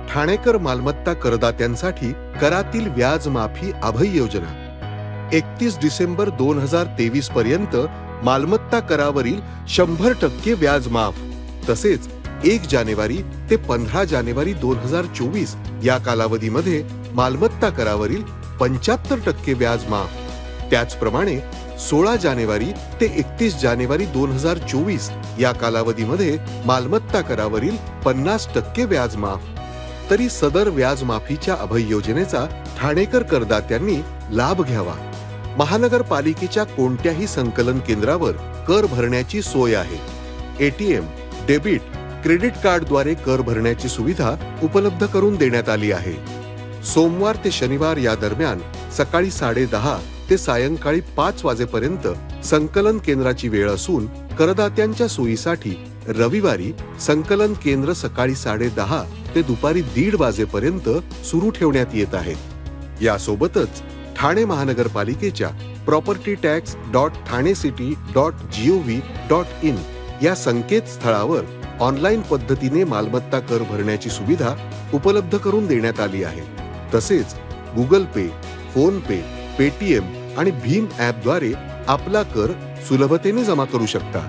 ठाणेकर मालमत्ता करदात्यांसाठी करातील व्याज माफी अभय योजना 31 डिसेंबर 2023 पर्यंत मालमत्ता करावरील 100% व्याज माफ, तसेच 1 जानेवारी ते 15 जानेवारी 2024 या कालावधीमध्ये मालमत्ता करावरील 75% व्याज माफ। त्याचप्रमाणे 16 जानेवारी ते 31 जानेवारी 2024 या कालावधीमध्ये मालमत्ता करावरील 50% व्याज माफ। तरी सदर व्याज माफीच्या अभय योजनेचा ठाणेकर करदात्यांनी लाभ घ्यावा। महानगरपालिकेच्या कोणत्याही संकलन केंद्रावर कर भरण्याची सोय आहे। एटीएम, डेबिट, क्रेडिट कार्डद्वारे कर भरण्याची सुविधा उपलब्ध करून देण्यात आली आहे। सोमवार ते शनिवार या दरम्यान सकाळी 10:30 ते सायंकाळी 5 वाजेपर्यंत संकलन केंद्राची वेळ असून करदात्यांच्या सोयीसाठी रविवारी संकलन केंद्र सकाळी 10:30 ते दुपारी 1:30 वाजेपर्यंत सुरू ठेवण्यात येत आहेत। यासोबतच ठाणे महानगरपालिकेच्या propertytax.thanecity.gov.in या संकेतस्थळावर ऑनलाईन पद्धतीने मालमत्ता कर भरण्याची सुविधा उपलब्ध करून देण्यात आली आहे। तसेच गुगल पे, फोन पे, पेटीएम आणि भीम ॲपद्वारे आपला कर सुलभतेने जमा करू शकता।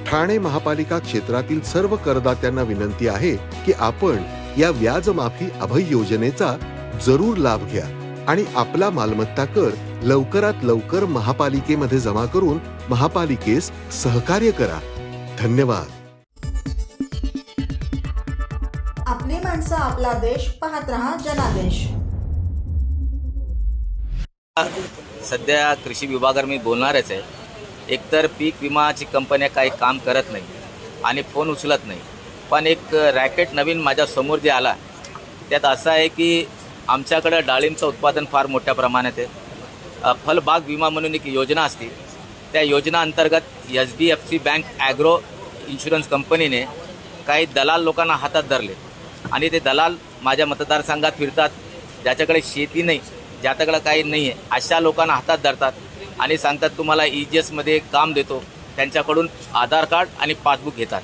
ठाणे महापालिका क्षेत्रातील सर्व करदात्यांना विनंती आहे की आपण या व्याज माफी अभय योजनेचा जरूर लाभ घ्या आणि आपला मालमत्ता कर लवकरात लवकर महापालिकेमध्ये जमा करून महापालिकेस सहकार्य करा। धन्यवाद। आपली माणसं, आपला देश, पाहत रहा जनादेश। सध्या कृषी विभागावर मी बोलणारच आहे। एकतर पीक विमाची कंपन्या काही काम करत नाही आणि फोन उचलत नाही, पण एक रॅकेट नवीन माझ्या समोर जे आला त्यात असं आहे की आमच्याकडं डाळिंबचं उत्पादन फार मोठ्या प्रमाणात आहे। फलबाग विमा म्हणून एक योजना असते, त्या योजना अंतर्गत SBFC बँक ॲग्रो इन्शुरन्स कंपनीने काही दलाल लोकांना हातात धरले आणि ते दलाल माझ्या मतदारसंघात फिरतात, ज्याच्याकडे शेती नाही, ज्याच्याकडे काही नाही आहे अशा लोकांना हातात धरतात आणि सांगतात तुम्हाला EGSमध्ये काम देतो, त्यांच्याकडून आधार कार्ड आणि पासबुक घेतात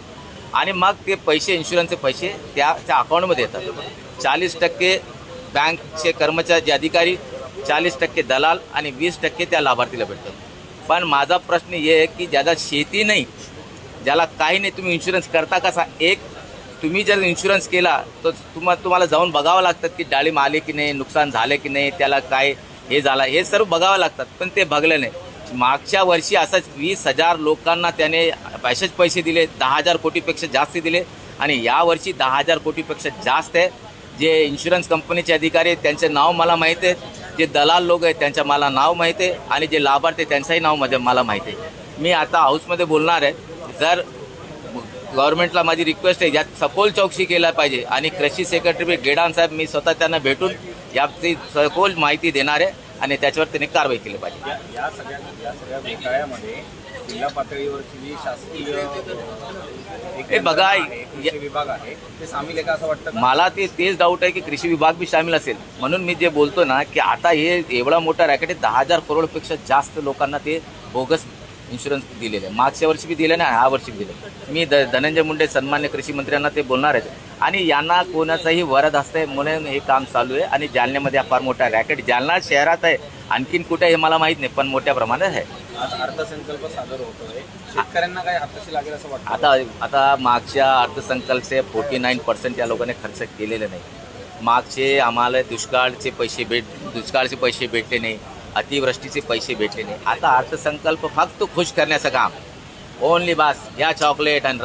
आणि मग ते पैसे, इन्शुरन्सचे पैसे त्या अकाउंटमध्ये येतात। 40% बँकचे कर्मचारी, जे अधिकारी, 40% दलाल आणि 20% त्या लाभार्थीला भेटतात। पण माझा प्रश्न हे आहे की ज्याला शेती नाही, ज्याला काही नाही, तुम्ही इन्शुरन्स करता कसा? एक, तुम्ही जर इन्शुरन्स केला तर तुम्हाला जाऊन बघावं लागतं की डाळिंब आले की नाही, नुकसान झाले की नाही, त्याला काय हे झालं, हे सर्व बघावं लागतात, पण ते बघलं नाही। मागच्या वर्षी असंच 20,000 लोकांना त्याने असेच पैसे दिले, 10,000 कोटीपेक्षा जास्त दिले आणि यावर्षी 10,000 कोटीपेक्षा जास्त आहे। जे इन्शुरन्स कंपनीचे अधिकारी आहेत त्यांचे नाव मला माहीत आहे, जे दलाल लोक आहेत त्यांचं मला नाव माहीत आहे आणि जे लाभार्थी त्यांचंही नाव मला माहीत आहे। मी आता हाऊसमध्ये बोलणार आहे, जर गव्हर्नमेंटला माझी रिक्वेस्ट आहे, यात सखोल चौकशी केला पाहिजे आणि कृषी सेक्रेटरी गेडान साहेब, मी स्वतः त्यांना भेटून याची सखोल माहिती देणार आहे आणि त्याच्यावर त्यांनी कारवाई केली पाहिजे। या सगळ्या घोटाळ्यामध्ये जिल्हा पातळीवरची जी शासकीय बघा विभाग आहे ते सामील आहे का असं वाटतं? मला तेच डाऊट आहे की कृषी विभाग बी सामील असेल, म्हणून मी जे बोलतो ना की आता हे एवढा मोठा रॅकेट आहे, 10,000 करोडपेक्षा जास्त लोकांना ते बोगस इन्शुरन्स दिलेले आहे। मागच्या वर्षी बी दिले ना, ह्या वर्षी बी दिले। मी धनंजय मुंडे सन्मान्य कृषी मंत्र्यांना ते बोलणार आहेत आणि यांना कोणाचाही वरद असते म्हणून हे काम चालू आहे आणि जालन्यामध्ये फार मोठा रॅकेट जालना शहरात आहे, आणखीन कुठे हे मला माहीत नाही, पण मोठ्या प्रमाणात आहे। आज अर्थसंकल्प सादर होतोय, शेतकऱ्यांना काय हाताशी लागेल असं वाटतं? आता मागच्या अर्थसंकल्पचे 49% या लोकांनी खर्च केलेले नाही। मागचे आम्हाला दुष्काळचे पैसे भेटले नाही, अतिवृष्टीचे पैसे भेटले नाही। आता अर्थसंकल्प फक्त खुश करण्याचं काम, ओनली बस या चॉकलेट आणि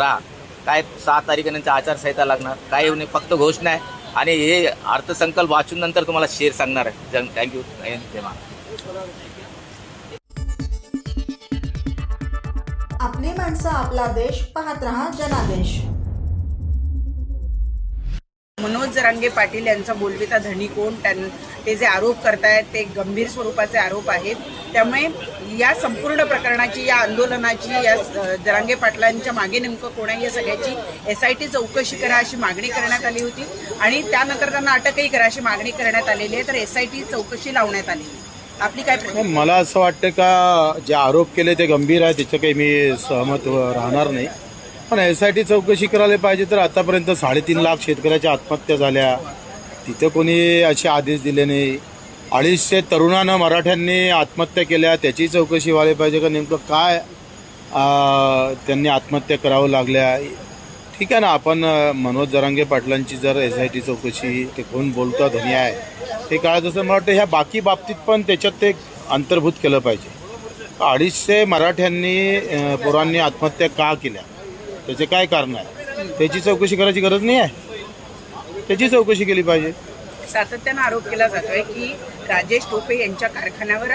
काय 7 तारखेनंतर आचारसंहिता लागणार, काही नाही, फक्त घोषणा आहे आणि हे अर्थसंकल्प वाचून नंतर तुम्हाला शेअर सांगणार आहे। थँक्यू। आपली माणसं, आपला देश, पाहत रहा जनादेश। मनोज जरांगे पाटील यांचा बोलविता धनी कोण, ते जे आरोप करतायत ते गंभीर स्वरूपाचे आरोप आहेत। त्यामुळे या संपूर्ण प्रकरणाची, या आंदोलनाची, या जरांगे पाटलांच्या मागे नेमकं कोण आहे या सगळ्याची SIT चौकशी करा अशी मागणी करण्यात आली होती आणि त्यानंतर त्यांना अटकही करा अशी मागणी करण्यात आलेली आहे। तर SIT चौकशी लावण्यात आली। आपली काय प्रतिक्रिया? मला असं वाटतं का जे आरोप केले ते गंभीर आहे, त्याचं काही मी सहमत राहणार नाही. पण SIT चौकशी करायला पाहिजे. तर आतापर्यंत 3.5 लाख शेतकऱ्याच्या आत्महत्या झाल्या, तिथं कोणी असे आदेश दिले नाही. 250 तरुणांना मराठ्यांनी आत्महत्या केल्या, त्याची चौकशी व्हायला पाहिजे का नेमकं काय त्यांनी आत्महत्या करावं लागल्या. ठीक आहे ना, आपण मनोज जरांगे पाटलांची जर SIT चौकशी, ते कोण बोलतं धनी आहे ते काळात असं मला वाटतं ह्या बाकी बाबतीत पण त्याच्यात ते अंतर्भूत केलं पाहिजे. 250 मराठ्यांनी पोरांनी आत्महत्या का केल्या, त्याचे काय कारण आहे, त्याची चौकशी करायची गरज नाही आहे. त्याची चौकशी केली पाहिजे. सातत्यानं आरोप केला जातोय की राजेश टोपे यांच्या कारखान्यावर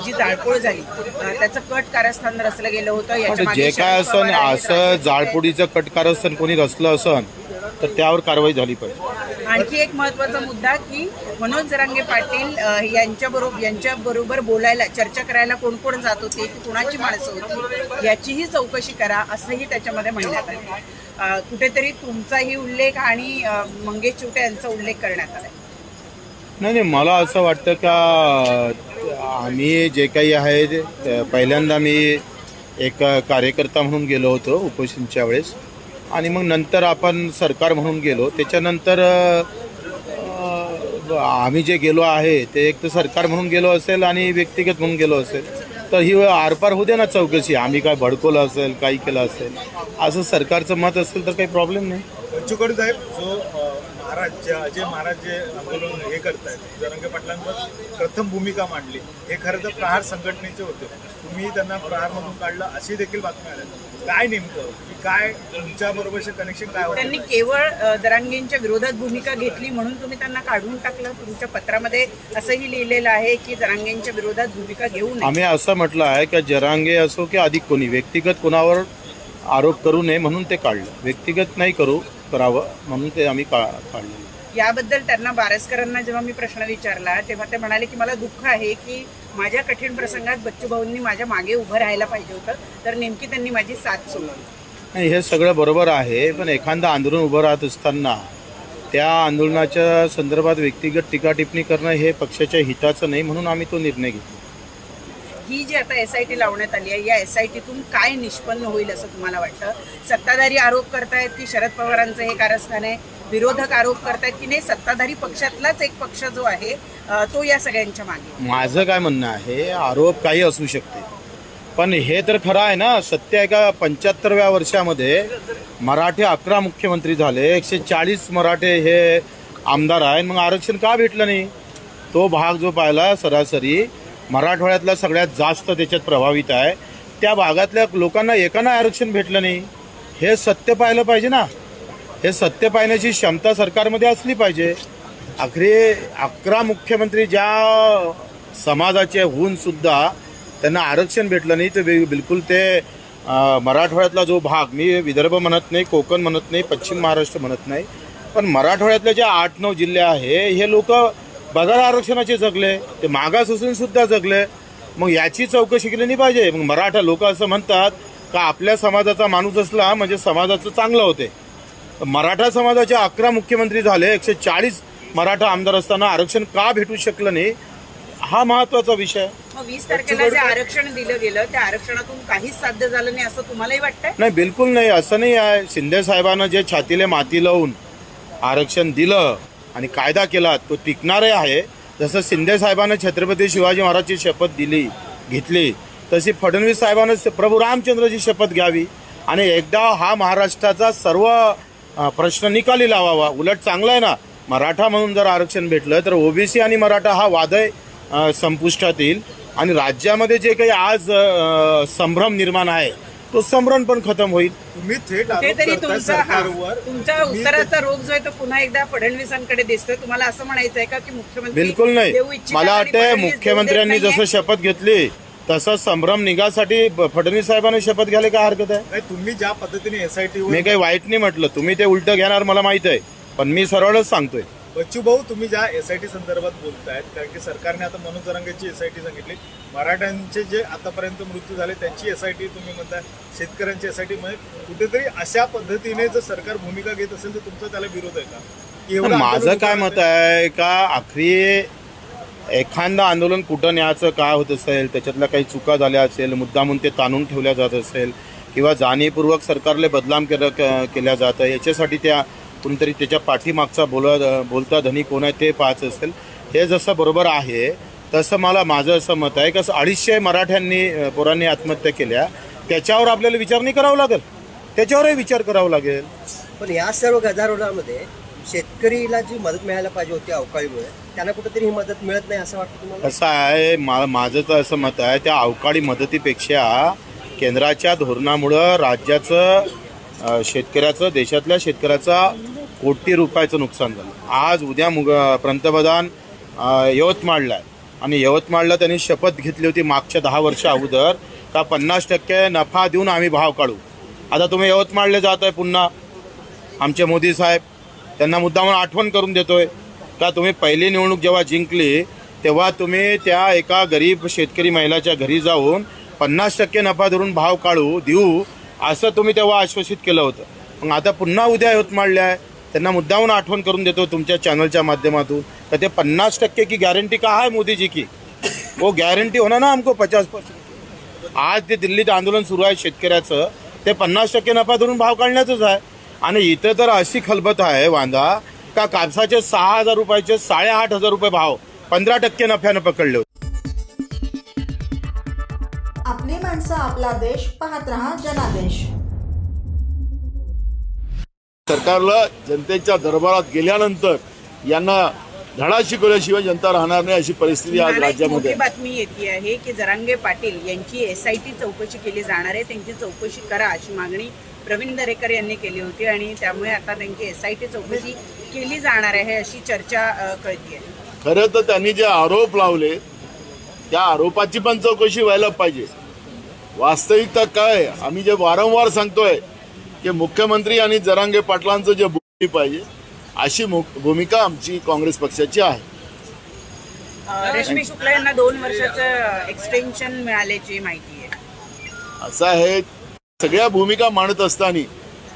जी जाळपोळ झाली त्याचं कट कारस्थान रचलं गेलं होतं. याच्या मागे जे काय शरद असन पवार आणि असं राजेश जाळपोळीचं कटकार असन कोणी रचलं असन तर त्यावर कारवाई झाली पाहिजे. टोपे. आणखी एक महत्वाचा मुद्दा की मनोज जरांगे पाटील यांच्या बरोबर बोलायला, चर्चा करायला कोण कोण जात होते, की कुणाची माणसं होती, याचीही चौकशी करा असंही त्याच्यामध्ये म्हणण्यात आलं. कुठेतरी तुमचाही उल्लेख आणि मंगेश चिवटे यांचा उल्लेख करण्यात आला. नाही, मला असं वाटतं का आम्ही जे काही आहे पहिल्यांदा मी एक कार्यकर्ता म्हणून गेलो होतो उपोषणच्या वेळेस, आणि मग नंतर आपण सरकार म्हणून गेलो. त्याच्यानंतर आम्ही जे गेलो आहे ते एक तर सरकार म्हणून गेलो असेल आणि व्यक्तिगत म्हणून गेलो असेल, तर ही आरपार होऊ दे ना चौकशी. आम्ही काय भडकवलं असेल, काही केलं असेल, असं सरकारचं मत असेल तर काही प्रॉब्लेम नाही. बच्चू कडू साहेब, जो अजय महाराज जे आंदोलन हे करतायत, जरांगे पाटलांवर प्रथम भूमिका मांडली, हे खरं तर प्रहार संघटनेचे होते. तुम्ही त्यांना प्रहारमधून काढलं अशी देखील बातम्या आल्या. काय नेमकं की काय तुमच्याबरोबरचे कनेक्शन काय होतं? त्यांनी केवळ जरांगेंच्या विरोधात भूमिका घेतली म्हणून तुम्ही त्यांना काढून टाकलं. तुमच्या पत्रामध्ये असंही लिहिलेलं आहे की जरांगेंच्या विरोधात भूमिका घेऊ नये. आम्ही असं म्हटलं आहे की जरांगे असो की अधिक कोणी व्यक्तिगत कोणावर आरोप करू नये म्हणून ते काढलं. व्यक्तिगत नाही करावं म्हणून ते आम्ही काढलं. याबद्दल त्यांना बारसकरांना जेव्हा मी प्रश्न विचारला तेव्हा ते म्हणाले की मला दुःख आहे की माझ्या कठीण प्रसंगात बच्चू भाऊंनी माझ्या मागे उभं राहायला पाहिजे होतं, तर नेमकी त्यांनी माझी साथ सोडली. नाही, हे सगळं बरोबर आहे, पण एखादं आंदोलन उभं राहत असताना त्या आंदोलनाच्या संदर्भात व्यक्तिगत टीका टिप्पणी करणं हे पक्षाच्या हिताचं नाही, म्हणून आम्ही तो निर्णय घेतला. ही जी आता SIT लावण्यात आली आहे, या SITतून काय निष्पन्न होईल असं तुम्हाला वाटतं? सत्ताधारी आरोप करतायत की शरद पवारांचं हे कारस्थान आहे, विरोधक आरोप करतायत की नाही सत्ताधारी पक्षातलाच एक पक्ष जो आहे तो या सगळ्यांच्या मागे? माझं काय म्हणणं आहे, आरोप काही असू शकते, पण हे तर खरं आहे ना, सत्य आहे का 75व्या वर्षामध्ये मराठे 11 मुख्यमंत्री झाले, 140 मराठे हे आमदार आहे, मग आरक्षण का भेटलं नाही? तो भाग जो पाहिला सरासरी मराठवाड्यातला सगळ्यात जास्त त्याच्यात प्रभावित आहे, त्या भागातल्या लोकांना एकानं आरक्षण भेटलं नाही. हे सत्य पाहिलं पाहिजे ना. हे सत्य पाहण्याची क्षमता सरकारमध्ये असली पाहिजे. आखरी 11 मुख्यमंत्री ज्या समाजाचे होऊन सुद्धा त्यांना आरक्षण भेटलं नाही, तर बिलकुल ते मराठवाड्यातला जो भाग, मी विदर्भ म्हणत नाही, कोकण म्हणत नाही, पश्चिम महाराष्ट्र म्हणत नाही, पण मराठवाड्यातले जे 8-9 जिल्हे आहे हे लोक बघा आरक्षणाचे जगले, ते मागास असून सुद्धा जगले. मग याची चौकशी केली नाही पाहिजे? मग मराठा लोक असं म्हणतात का आपल्या समाजाचा माणूस असला म्हणजे समाजाचं चांगलं होते. मराठा समाजाचे 11 मुख्यमंत्री झाले, 140 मराठा आमदार असताना आरक्षण का भेटू शकलं नाही, हा महत्वाचा विषय. मग 20 तारखेला जे आरक्षण दिलं गेलं त्या आरक्षणातून काहीच साध्य झालं नाही असं तुम्हालाही वाटतंय? नाही, बिलकुल नाही, असं नाही आहे. शिंदे साहेबांना जे छातीले माती लावून आरक्षण दिलं आणि कायदा केला तो टिकणारे आहे. जसं शिंदे साहेबांना छत्रपती शिवाजी महाराजची शपथ घेतली, तशी फडणवीस साहेबांना प्रभू रामचंद्रची शपथ घ्यावी आणि एकदा हा महाराष्ट्राचा सर्व प्रश्न निकाली लावावा. उलट चांगलं आहे ना, मराठा म्हणून जर आरक्षण भेटलं तर OBC आणि मराठा हा वादय संपुष्टात येईल आणि राज्यामध्ये जे काही आज संभ्रम निर्माण आहे तो संभ्रम पण खतम होईल. तुम्ही थेट आरोप कुठेतरी करताय सरकारवर. तुमचा उत्तराचा रोग जो आहे तो पुन्हा एकदा फडणवीसांकडे दिसतोय. तुम्हाला असं म्हणायचं आहे का की मुख्यमंत्री बिलकुल नाही. देऊ इच्छितात मला आणि वाटतं फडणवीस देऊ मुख्यमंत्र्यांनी देत जसं नाहीये? शपथ घेतली तसं संभ्रम निघासाठी फडणवीस साहेबांनी शपथ घ्यायला काय हरकत आहे? नाही, तुम्ही ज्या पद्धतीने SIT मी काही वाईट नाही म्हटलं, तुम्ही ते उलटं घेणार मला माहित आहे, पण मी सरळच सांगतोय. बच्चू भाऊ, तुम्ही ज्या SIT संदर्भात बोलतायत, कारण की सरकारने आता मनोज जरांगेची SIT सांगितली, मराठ्यांचे जे आतापर्यंत मृत्यू झाले त्यांची SIT तुम्ही म्हणताय, शेतकऱ्यांची SIT, म्हणजे कुठेतरी अशा पद्धतीने जर सरकार भूमिका घेत असेल तर तुमचा त्याला विरोध आहे का? की एवढं माझं आंदोलन काय उभं मत आहे का आखरी एखादं आंदोलन कुठं न्यायचं काय होत असेल, त्याच्यातल्या काही चुका झाल्या असेल, मुद्दामून ते ताणून ठेवल्या जात असेल किंवा जाणीवपूर्वक सरकारला बदनाम केल्या जातं, याच्यासाठी त्या कोणीतरी त्याच्या पाठीमागचा बोलता धनी कोण आहे ते पाहायचं असेल. हे जसं बरोबर आहे तसं माझं असं मत आहे की 250 मराठ्यांनी पोरांनी आत्महत्या केल्या, त्याच्यावर आपल्याला विचार नाही करावा लागेल, त्याच्यावरही विचार करावा लागेल. पण या सर्व गदारोळामध्ये शेतकरीला जी मदत मिळायला पाहिजे होती अवकाळीमुळे, त्यांना कुठेतरी ही मदत मिळत नाही असं वाटतं तुम्हाला? कसं आहे, माझं तर असं मत आहे, त्या अवकाळी मदतीपेक्षा केंद्राच्या धोरणामुळं राज्याचं शेतकऱ्याचं, देशातल्या शेतकऱ्याचा कोटी रुपयाचं नुकसान झालं. आज उद्या पंतप्रधान यवतमाळला आहे आणि यवतमाळला त्यांनी शपथ घेतली होती मागच्या 10 वर्षा अगोदर का 50% नफा देऊन आम्ही भाव काढू. आता तुम्ही यवतमाळला जात आहे पुन्हा, आमचे मोदी साहेब त्यांना मुद्दामून आठवण करून देतोय का तुम्ही पहिली निवडणूक जेव्हा जिंकली तेव्हा तुम्ही त्या एका गरीब शेतकरी महिलाच्या घरी जाऊन 50% नफा धरून भाव देऊ असं तुम्ही तेव्हा आश्वासित केलं होतं. मग आता पुन्हा उद्या यवतमाळला आहे, त्यांना मुद्दामून आठवण करून देतो तुमच्या चॅनलच्या माध्यमातून तर ते 50% की गॅरंटी का है मोदी जी की, वो गॅरंटी होना ना हमको 50%. आज ते दिल्लीत आंदोलन सुरू आहे शेतकऱ्याचं, ते 50% नफा धरून भाव काढण्याचंच आहे. आणि इथं तर अशी खलबत आहे वांदा का कापसाचे 6,000 रुपयाचे 8,500 रुपये भाव 15% नफ्यानं पकडले होते. आपली माणसं आपला देश, पाहत रहा जनादेश. सरकारला जनतेच्या दरबारात गेल्यानंतर यांना धडा शिकवल्याशिवाय जनता राहणार नाही अशी परिस्थिती आज राज्यामध्ये मोठी बातमी येते आहे की जरांगे पाटील यांची SIT चौकशी केली जाणार आहे. त्यांची चौकशी करा अशी मागणी प्रवीण दरेकर यांनी केली होती आणि त्यामुळे आता त्यांची SIT चौकशी केली जाणार आहे अशी चर्चा कळते. खरं तर त्यांनी जे आरोप लावले त्या आरोपाची पण चौकशी व्हायला पाहिजे. वास्तविकता काय, आम्ही जे वारंवार सांगतोय की मुख्यमंत्री आणि जरांगे पाटलांचं जे भूमिका पाहिजे अशी भूमिका आमची काँग्रेस पक्षाची आहे. रश्मी शुक्ला यांना 2 वर्षाचं एक्सटेन्शन मिळाल्याची माहिती आहे. असं आहे, सगळ्या भूमिका मांडत असताना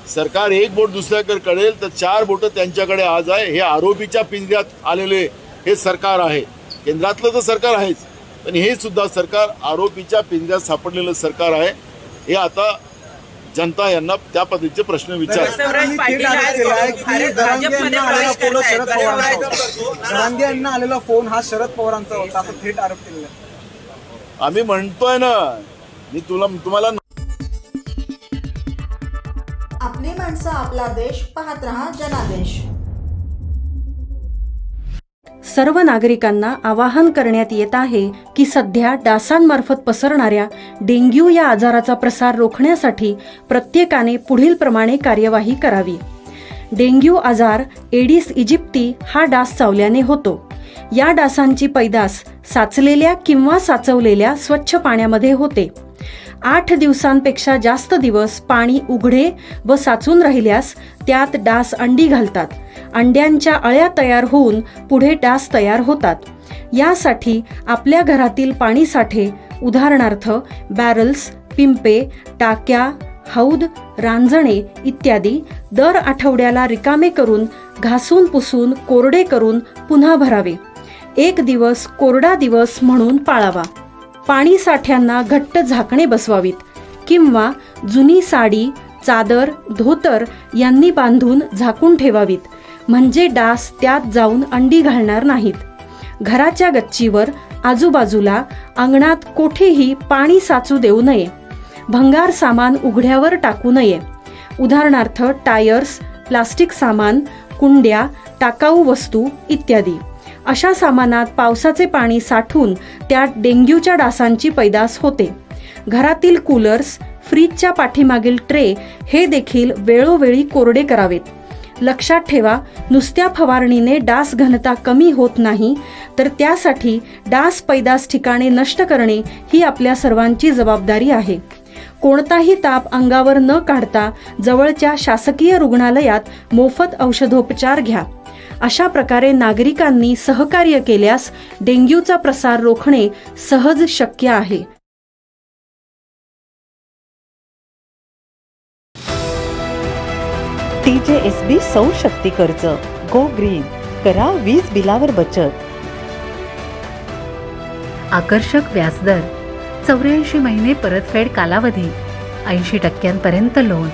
सरकार एक बोट दुसऱ्याकडे कळेल तर 4 बोटं त्यांच्याकडे आज आहे. हे आरोपीच्या पिंजऱ्यात आलेले हे सरकार आहे. केंद्रातलं तर सरकार आहेच, पण हे सुद्धा सरकार आरोपीच्या पिंजऱ्यात सापडलेलं सरकार आहे. हे आता जनता यांना त्या पद्धतीचे प्रश्न विचार. जरांगे यांना आलेला फोन हा शरद पवारांचा होता असं थेट आरोप केलेला आहे. आम्ही म्हणतोय ना, मी तुम्हाला आपली माणसं आपला देश, पाहत रहा जनादेश. सर्व नागरिकांना आवाहन करण्यात येत आहे की सध्या डासांमार्फत पसरणाऱ्या डेंग्यू या आजाराचा प्रसार रोखण्यासाठी प्रत्येकाने पुढील प्रमाणे कार्यवाही करावी. डेंग्यू आजार एडिस इजिप्ती हा डास चावल्याने होतो. या डासांची पैदास साचलेल्या किंवा साचवलेल्या स्वच्छ पाण्यामध्ये होते. 8 दिवसांपेक्षा जास्त दिवस पाणी उघडे व साचून राहिल्यास त्यात डास अंडी घालतात. अंड्यांच्या अळ्या तयार होऊन पुढे डास तयार होतात. यासाठी आपल्या घरातील पाणीसाठे उदाहरणार्थ बॅरल्स, पिंपे, टाक्या, हौद, रांजणे इत्यादी दर आठवड्याला रिकामे करून घासून पुसून कोरडे करून पुन्हा भरावे. 1 दिवस कोरडा दिवस म्हणून पाळावा. पाणी साठ्यांना घट्ट झाकणे बसवावीत किंवा जुनी साडी, चादर, धोतर यांनी बांधून झाकून ठेवावीत, म्हणजे डास त्यात जाऊन अंडी घालणार नाहीत. घराच्या गच्चीवर, आजूबाजूला, अंगणात कोठेही पाणी साचू देऊ नये. भंगार सामान उघड्यावर टाकू नये. उदाहरणार्थ टायर्स, प्लास्टिक सामान, कुंड्या, टाकाऊ वस्तू इत्यादी. अशा सामानात पावसाचे पाणी साठून त्यात डेंग्यूच्या डासांची पैदास होते. घरातील कूलर्स, फ्रीजच्या पाठीमागील ट्रे हे देखील वेळोवेळी कोरडे करावेत. लक्षात ठेवा, नुसत्या फवारणीने डास घनता कमी होत नाही, तर त्यासाठी डास पैदास ठिकाणे नष्ट करणे ही आपल्या सर्वांची जबाबदारी आहे. कोणताही ताप अंगावर न काढता जवळच्या शासकीय रुग्णालयात मोफत औषधोपचार घ्या. अशा प्रकारे नागरिकांनी सहकार्य केल्यास डेंग्यूचा प्रसार रोखणे सहज शक्य आहे. TJSB सौर शक्ती कर्ज, गो ग्रीन, करा वीज बिलावर बचत. आकर्षक व्याजदर, 84 महिने परतफेड कालावधी, 80% लोन,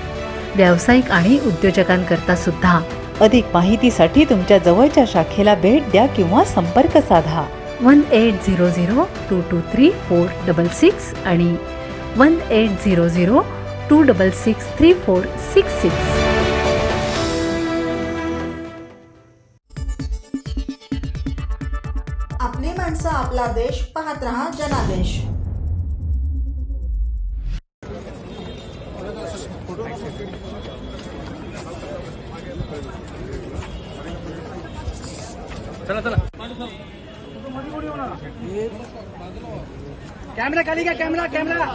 व्यावसायिक आणि उद्योजकांकरता सुद्धा. अधिक माहितीसाठी तुमच्या जवळच्या शाखेला भेट द्या किंवा संपर्क साधा. 1800-223-466 आणि 1800-266-3466. आपली माणसं आपला देश पाहत रहा जनादेश. कॅमेरा खाली घ्या, कॅमेरा कॅमेरा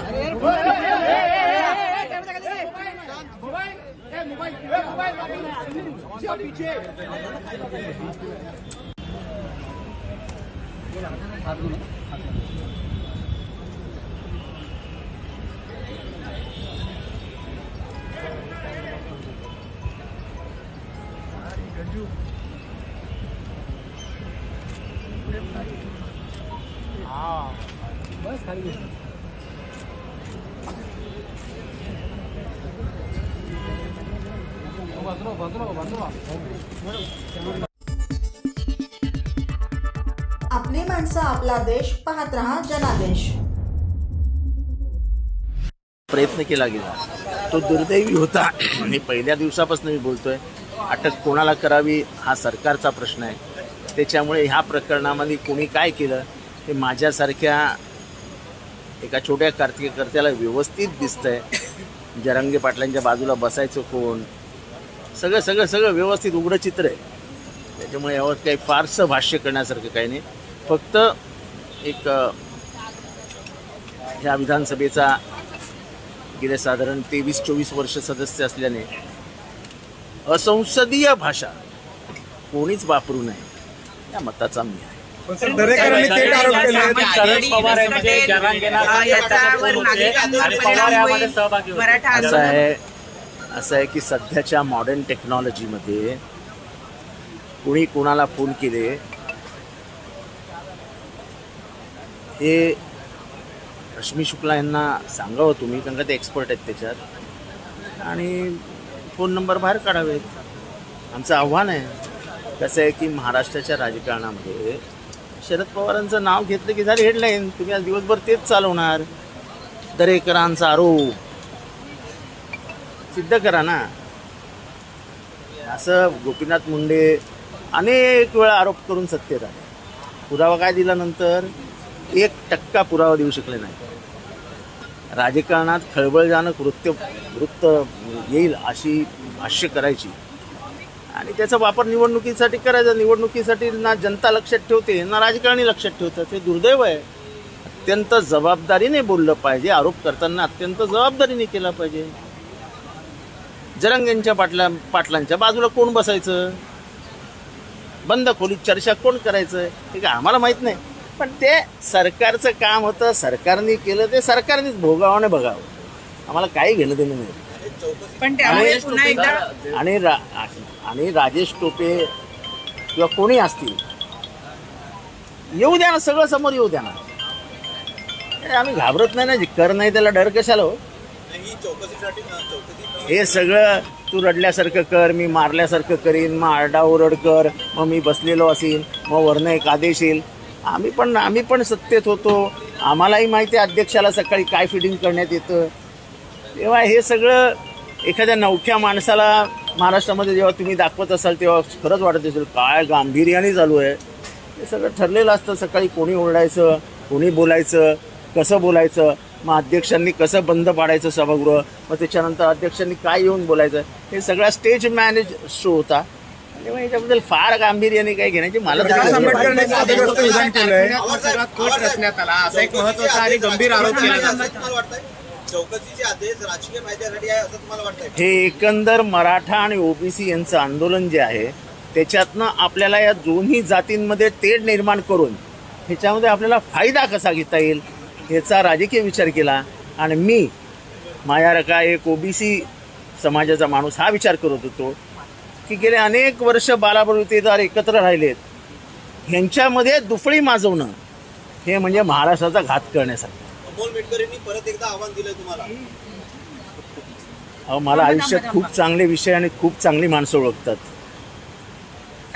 बस खाली आपली माणसं आपला देश पाहत रहा जनादेश. प्रयत्न केला गेला तो दुर्दैवी होता. आणि पहिल्या दिवसापासून मी बोलतोय, अटक कोणाला करावी हा सरकारचा प्रश्न आहे. त्याच्यामुळे ह्या प्रकरणामध्ये कोणी काय केलं हे माझ्यासारख्या एका छोट्या कार्यकर्त्याला व्यवस्थित दिसतंय. जरांगे पाटलांच्या बाजूला बसायचं कोण, सगळं व्यवस्थित उघडं चित्र आहे. त्याच्यामुळे यावर काही फारसं भाष्य करण्यासारखं काही नाही. फक्त एक ह्या विधानसभेचा गेले साधारण 23-24 वर्ष सदस्य असल्याने असंसदीय भाषा कोणीच वापरू नये या मताचा मी आहे. दरेकरांनी थेट आरोप केले आहेत. शरद पवार यांचे असं आहे की सध्याच्या मॉडर्न टेक्नॉलॉजीमध्ये कुणी कुणाला फोन केले हे रश्मी शुक्ला यांना सांगावं तुम्ही, कारण का ते एक्सपर्ट आहेत त्याच्यात, आणि फोन नंबर बाहेर काढावेत. आमचं आव्हान आहे. कसं आहे की महाराष्ट्राच्या राजकारणामध्ये शरद पवारांचं नाव घेतलं की झाली हेडलाईन. तुम्ही आज दिवसभर तेच चालवणार. दरेकरांचा आरोप सिद्ध करा ना. असं गोपीनाथ मुंडे अनेक वेळा आरोप करून सत्तेत आले. पुरावा काय दिल्यानंतर 1% पुरावा देऊ शकले नाही. राजकारणात खळबळजनक वृत्त येईल अशी भाष्य करायची आणि त्याचा वापर निवडणुकीसाठी करायचा. निवडणुकीसाठी ना जनता लक्षात ठेवते ना राजकारणी लक्षात ठेवतात. ते दुर्दैव आहे. अत्यंत जबाबदारीने बोललं पाहिजे. आरोप करताना अत्यंत जबाबदारीने केला पाहिजे. जरांगेंच्या पाटलांच्या बाजूला कोण बसायचं, बंद खोलीत चर्चा कोण करायचं हे काय आम्हाला माहीत नाही. पण ते सरकारचं काम होतं. सरकारने केलं ते सरकारनेच भोगावं बघावं. आम्हाला काही घेणं देणं नाही. पण त्यामुळे पुन्हा एकदा आणि राजेश टोपे किंवा कोणी असतील येऊ द्या ना, सगळं समोर येऊ द्या ना. आम्ही घाबरत नाही ना. कर नाही त्याला डर कशाला हो. हे सगळं तू रडल्यासारखं कर, मी मारल्यासारखं करीन, मग आरडाओरड कर, मग मी बसलेलो असेल, मग वरनं एक आदेश येईल. आम्ही पण सत्तेत होतो. आम्हालाही माहिती आहे अध्यक्षाला सकाळी काय फिडिंग करण्यात येतं. तेव्हा हे सगळं एखाद्या नवख्या माणसाला महाराष्ट्रामध्ये जेव्हा तुम्ही दाखवत असाल तेव्हा खरंच वाटत असेल काय गांभीर्याने चालू आहे. हे सगळं ठरलेलं असतं. सकाळी कोणी ओरडायचं, कोणी बोलायचं, कसं बोलायचं, मग अध्यक्षांनी कसं बंद पाडायचं सभागृह, मग त्याच्यानंतर अध्यक्षांनी काय येऊन बोलायचं, हे सगळा स्टेज मॅनेज शो होता. तेव्हा याच्याबद्दल फार गांभीर्याने काही घेण्याची मला एक महत्वाचा आणि गंभीर आरोप केला. चौकशीचे आदेश राजकीय फायद्यासाठी आहे असं तुम्हाला वाटतंय? हे एकंदर मराठा आणि ओबीसी यांचं आंदोलन जे आहे त्याच्यातनं आपल्याला या दोन्ही जातींमध्ये तेढ निर्माण करून ह्याच्यामध्ये आपल्याला फायदा कसा घेता येईल याचा राजकीय विचार केला. आणि मी माझ्यासारखा एक ओबीसी समाजाचा माणूस हा विचार करत होतो की गेले अनेक वर्ष बालाबलुतेदार एकत्र राहिलेत, ह्यांच्यामध्ये दुफळी माजवणं हे म्हणजे महाराष्ट्राचा घात करण्यासाठी. अमोल मेटकरींनी परत एकदा आव्हान दिलंय तुम्हाला. अहो, मला आयुष्यात खूप चांगले विषय आणि खूप चांगली माणसं ओळखतात.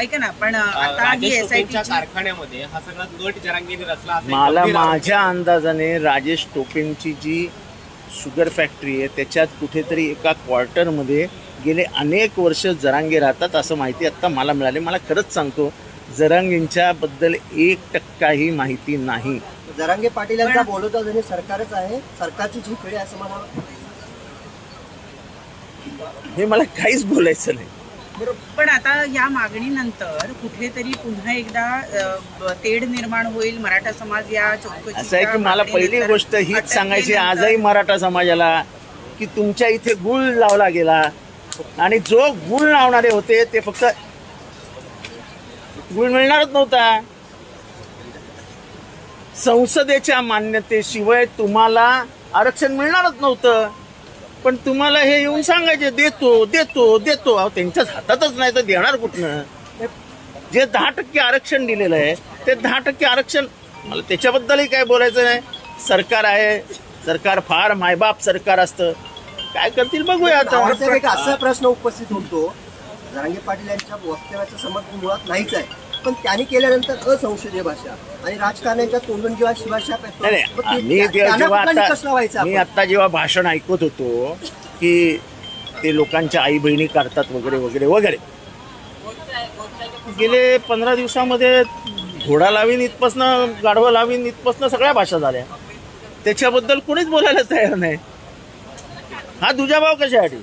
ऐका ना, पण आता ही राजेश SIT टोपेंच्या कारखान्यामध्ये हा सगळा गट जरांगेने रचला असेल. मला माझ्या अंदाजाने राजेश टोपेंची जी शुगर फॅक्टरी आहे त्याच्यात कुठेतरी एका क्वार्टरमध्ये गेले अनेक वर्ष जरांगे राहतात असं माहिती आत्ता मला मिळाली. मला खरंच सांगतो, जरांगेंच्याबद्दल 1% माहिती नाही. जरांगे पाटील यांचा बोलवता जरी सरकारच आहे, सरकारची जी खेळी आहे असं मला हे मला काहीच बोलायचं नाही. पण आता या मागणीनंतर कुठेतरी पुन्हा एकदा तेढ निर्माण होईल. मराठा समाज या चौकशीच्या असं आहे की मला पहिली मागणीनंतर गोष्ट हीच सांगायची अटकल्यानंतर- आजही मराठा समाजाला की तुमच्या इथे गुळ लावला गेला आणि जो गुळ लावणारे होते ते फक्त गुळ मिळणारच नव्हता. संसदेच्या मान्यतेशिवाय तुम्हाला आरक्षण मिळणारच नव्हतं. पण तुम्हाला हे येऊन सांगायचे देतो देतो देतो. अहो, त्यांच्याच हातातच नाही तर देणार कुठनं? जे 10% आरक्षण दिलेलं आहे ते 10% आरक्षण मला त्याच्याबद्दलही काय बोलायचं नाही. सरकार आहे, सरकार फार मायबाप सरकार असतं. काय करतील बघूया आता. नावासाहेब, एक असा प्रश्न उपस्थित होतो, जरांगे पाटील यांच्या वक्तव्याचं समर्थन मुळात नाहीच आहे, पण त्यांनी केल्यानंतर असंसदीय भाषा आणि राजकारण्याच्या तोंडून जेव्हा शिवाशाप येतो, नाही मग नाही, ते- मी त्यांना जेव्हा कुठला निकष लावायचा मी आपण? आता जेव्हा भाषण ऐकत होतो की ते लोकांच्या आई बहिणी काढतात वगैरे वगैरे वगैरे, गेले 15 दिवसामध्ये घोडा लावीन इथपासनं गाढवं लावीन इथपासनं सगळ्या भाषा झाल्या. त्याच्याबद्दल कोणीच बोलायला तयार नाही. हा दुजाभाव कशासाठी?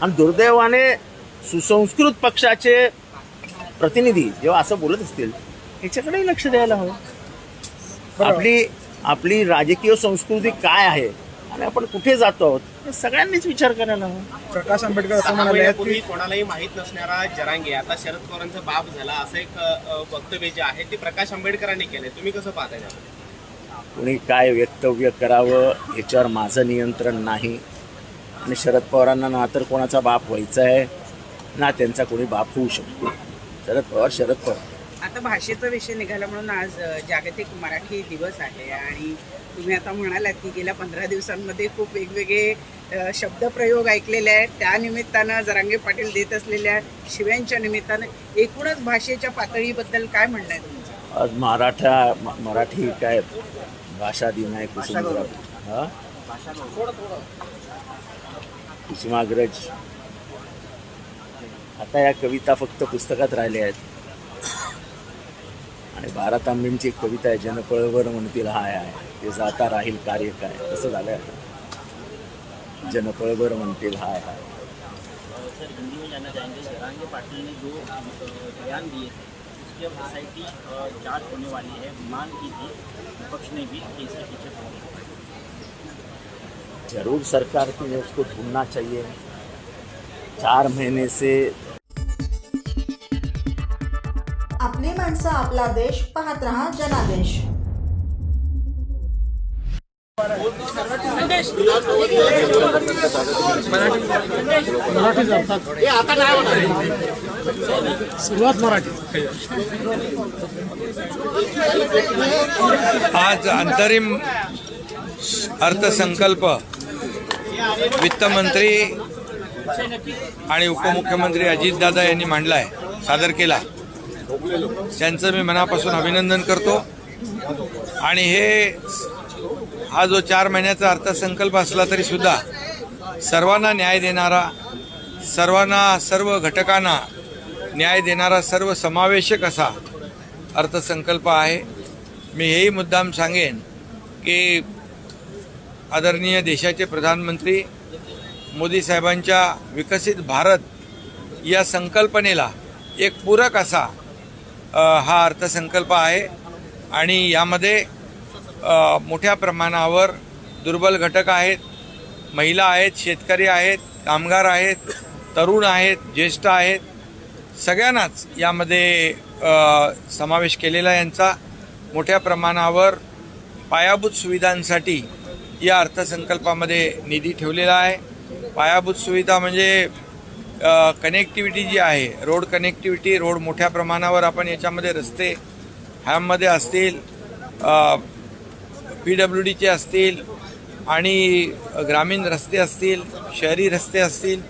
आणि दुर्दैवाने सुसंस्कृत पक्षाचे प्रतिनिधी जेव्हा असं बोलत असतील याच्याकडेही लक्ष द्यायला हवं. आपली राजकीय संस्कृती काय आहे आणि आपण कुठे जातो आहोत हे सगळ्यांनीच विचार करायला हवा. प्रकाश आंबेडकर असं 6 म्हणाले महिन्यापूर्वी कोणालाही माहीत नसणारा जरांगे आता शरद पवारांचा बाप झाला असं एक वक्तव्य जे आहे ते प्रकाश आंबेडकरांनी केलंय. तुम्ही कसं पाहताय त्याला? कुणी काय वक्तव्य करावं याच्यावर माझं नियंत्रण नाही. आणि शरद पवारांना ना तर कोणाचा बाप व्हायचा आहे ना त्यांचा कोणी बाप होऊ शकतो. शरद पवार. आता भाषेचा विषय निघाला म्हणून आज जागतिक मराठी दिवस आहे आणि तुम्ही आता म्हणालात की गेल्या 15 दिवसांमध्ये खूप वेगवेगळे शब्दप्रयोग ऐकलेले आहेत. त्या निमित्तानं जरांगे पाटील देत असलेल्या शिव्यांच्या निमित्तानं एकूणच भाषेच्या पातळीबद्दल काय म्हणणं आहे तुमचं? आज मराठी काय भाषा दिन आहे. कुसुमाग्रज आता या कविता फक्त पुस्तकात राहिल्या आहेत. आणि भारत आंबेंची एक कविता आहे, जनपळवर म्हणतील हाय आहे ते जाता राहील कार्य काय. तसं झालंय आता. जनपळवर म्हणतील हाय हाय. सर, हिंदी में जानना चाहेंगे, जरांगे पाटिल ने जो बयान दिए थे उसके SIT जांच होने वाली है, मांग की थी विपक्ष ने भी कि इसके पीछे कौन है? जरूर सरकार को उसको ढूंढना चाहिए. 4 महीने से आपली माणसं आपला देश पाहत रहा जनादेश. आज अंतरिम अर्थसंकल्प वित्तमंत्री आणि उपमुख्यमंत्री अजितदादा यांनी मांडलाय, सादर केला. त्यांचं मी मनापासून अभिनंदन करतो. आणि हा जो 4 महिन्याचा अर्थसंकल्प असला तरी सुद्धा सर्वांना न्याय देणारा, सर्व घटकांना न्याय देणारा, सर्व समावेशक असा अर्थसंकल्प आहे. मी हेही मुद्दाम सांगेन की आदरणीय देशाचे प्रधानमंत्री मोदी साहेबांच्या विकसित भारत या संकल्पनेला एक पूरक असा हा अर्थसंकल्प आहे. आणि यामध्ये मोठ्या प्रमाणावर दुर्बल घटक आहेत, महिला आहेत, शेतकरी आहेत, कामगार आहेत, तरुण आहेत, ज्येष्ठ आहेत, सगळ्यांनाच यामध्ये समावेश केलेला यांचा. मोठ्या प्रमाणावर पायाभूत सुविधांसाठी या अर्थसंकल्पामध्ये निधी ठेवलेला आहे. पायाभूत सुविधा म्हणजे कनेक्टिव्हिटी जी आहे, रोड कनेक्टिव्हिटी, रोड मोठ्या प्रमाणावर आपण याच्यामध्ये रस्ते ह्यामध्ये असतील, PWDचे असतील आणि ग्रामीण रस्ते असतील, शहरी रस्ते असतील,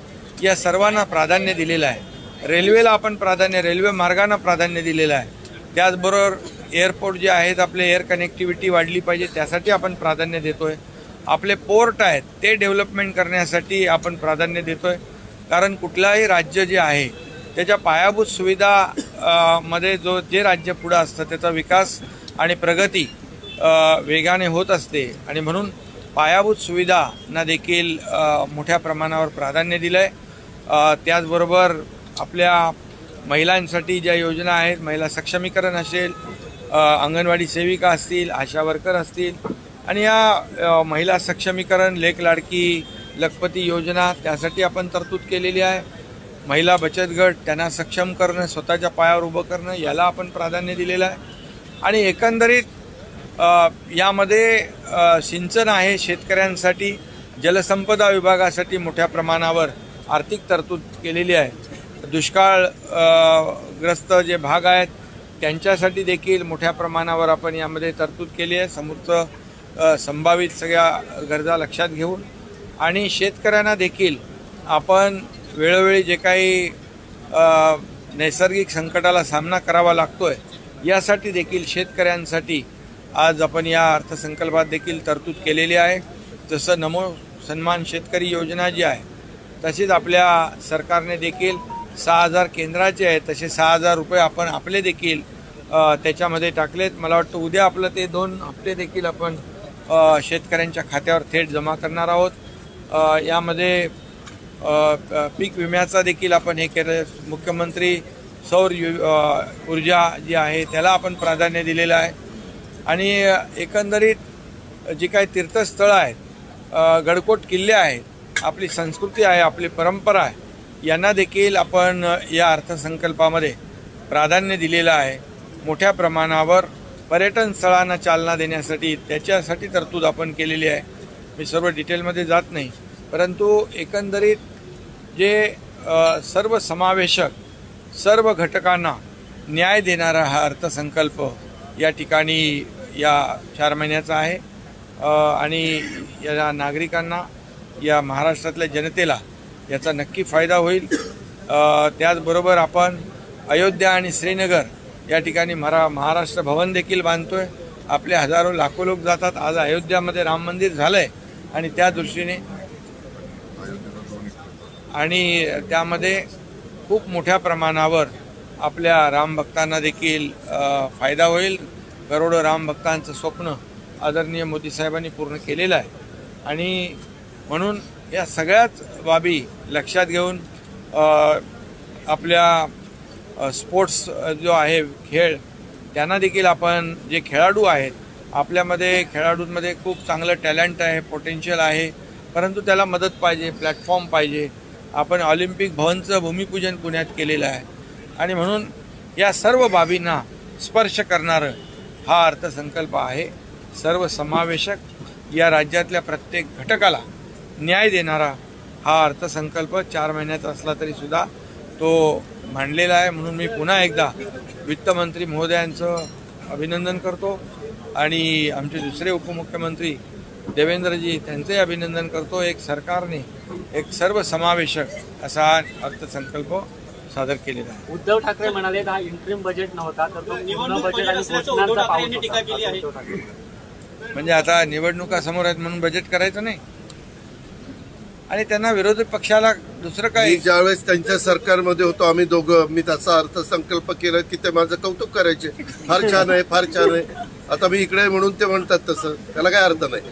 या सर्वांना प्राधान्य दिलेलं आहे. रेल्वेला आपण रेल्वे मार्गांना प्राधान्य दिलेलं आहे. त्याचबरोबर एअरपोर्ट जे आहेत आपले, एअर कनेक्टिव्हिटी वाढली पाहिजे त्यासाठी आपण प्राधान्य देतो आहे. आपले पोर्ट आहेत ते डेव्हलपमेंट करण्यासाठी आपण प्राधान्य देतो आहे. कारण कुठलाही राज्य जे आहे त्याच्या पायाभूत सुविधा मध्ये जे राज्य पुढं असतं त्याचा विकास आणि प्रगती वेगाने होत असते आणि म्हणून पायाभूत सुविधांना देखील मोठ्या प्रमाणावर प्राधान्य दिलं आहे. त्याचबरोबर आपल्या महिलांसाठी ज्या योजना आहेत, महिला सक्षमीकरण असेल, अंगणवाडी सेविका असतील, आशा वर्कर असतील आणि या महिला सक्षमीकरण, लेक लाडकी लखपती योजना त्यासाठी आपण तरतूद केलेली आहे. महिला बचत गट त्यांना सक्षम करणं, स्वतःच्या पायावर उभं करणं याला आपण प्राधान्य दिलेलं आहे. आणि एकंदरीत यामध्ये सिंचन आहे, शेतकऱ्यांसाठी जलसंपदा विभागासाठी मोठ्या प्रमाणावर आर्थिक तरतूद केलेली आहे. दुष्काळग्रस्त जे भाग आहेत त्यांच्यासाठी देखील मोठ्या प्रमाणावर आपण यामध्ये तरतूद केली आहे. समोरचं संभावित सगळ्या गरजा लक्षात घेऊन आणि शेतकऱ्यांना देखील आपण वेळोवेळी जे काही नैसर्गिक संकटाला सामना करावा लागतोय यासाठी देखील शेतकऱ्यांसाठी आज आपण या अर्थसंकल्पात देखील तरतूद केलेली आहे. जसं नमो सन्मान शेतकरी योजना जी आहे तशीच आपल्या सरकारने देखील 6,000 केंद्राचे आहेत तसे 6,000 रुपये आपण आपले देखील त्याच्यामध्ये टाकलेत. मला वाटतं उद्या आपलं ते 2 हप्ते देखील आपण शेतकऱ्यांच्या खात्यावर थेट जमा करणार आहोत. यामध्ये पीक विम्याचा देखील आपण हे केलं. मुख्यमंत्री सौर ऊर्जा जी आहे त्याला आपण प्राधान्य दिलेलं आहे. आणि एकंदरीत जी काही तीर्थस्थळं आहेत, गडकोट किल्ले आहेत, आपली संस्कृती आहे, आपली परंपरा आहे, यांना देखील आपण या अर्थसंकल्पामध्ये प्राधान्य दिलेलं आहे. मोठ्या प्रमाणावर पर्यटन स्थळांना चालना देण्यासाठी त्याच्यासाठी तरतूद आपण केलेली आहे. मी सर्व डिटेलमध्ये जात नाही, परंतु एकंदरीत जे सर्वसमावेशक सर्व घटकांना न्याय देणारा हा अर्थसंकल्प या ठिकाणी या 4 महिन्याचा आहे. आणि या नागरिकांना, या महाराष्ट्रातल्या जनतेला याचा नक्की फायदा होईल. त्याचबरोबर आपण अयोध्या आणि श्रीनगर या ठिकाणी महाराष्ट्र भवन देखील बांधतोय. आपले हजारो लाखो लोक जातात. आज अयोध्यामध्ये राम मंदिर झालंय आणि त्या दृष्टीने आणि त्यामध्ये खूप मोठ्या प्रमाणावर आपल्या रामभक्तांना देखील फायदा होईल. करोडो रामभक्तांचं स्वप्न आदरणीय मोदी साहेबांनी पूर्ण केलेलं आहे. आणि म्हणून या सगळ्याच बाबी लक्षात घेऊन आपल्या स्पोर्ट्स जो आहे खेळ त्यांना देखील आपण जे खेळाडू आहेत आपल्यामध्ये, खेळाडूंमध्ये खूप चांगलं टॅलेंट आहे, पोटेन्शियल आहे, परंतु त्याला मदत पाहिजे, प्लॅटफॉर्म पाहिजे. आपण ऑलिम्पिक भवनचं भूमिपूजन पुण्यात केलेलं आहे आणि म्हणून या सर्व बाबींना स्पर्श करणारं हा अर्थसंकल्प आहे. सर्वसमावेशक या राज्यातल्या प्रत्येक घटकाला न्याय देणारा हा अर्थसंकल्प 4 महिन्याचा असला तरी सुद्धा तो मांडलेला आहे. म्हणून मी पुन्हा एकदा वित्तमंत्री महोदयांचं अभिनंदन करतो आणि आमचे दुसरे उपमुख्यमंत्री देवेंद्रजी त्यांचंही अभिनंदन करतो. एक सरकारने एक सर्वसमावेशक असा अर्थसंकल्प सादर केलेला आहे. उद्धव ठाकरे म्हणाले हा इंटरिम बजेट नव्हता तर तो पूर्ण बजेट आणि घोषणांचा पाऊस होता. म्हणजे आता निवडणुका समोर आहेत म्हणून बजेट करायचं नाही आणि त्यांना विरोधी पक्षाला दुसरं काय. ज्यावेळेस त्यांच्या सरकारमध्ये होतो आम्ही दोघं, मी त्याचा अर्थसंकल्प केला की ते माझं कौतुक करायचे, फार छान आहे, फार छान आहे. आता मी इकडे म्हणून ते म्हणतात तसं त्याला काय अर्थ नाही.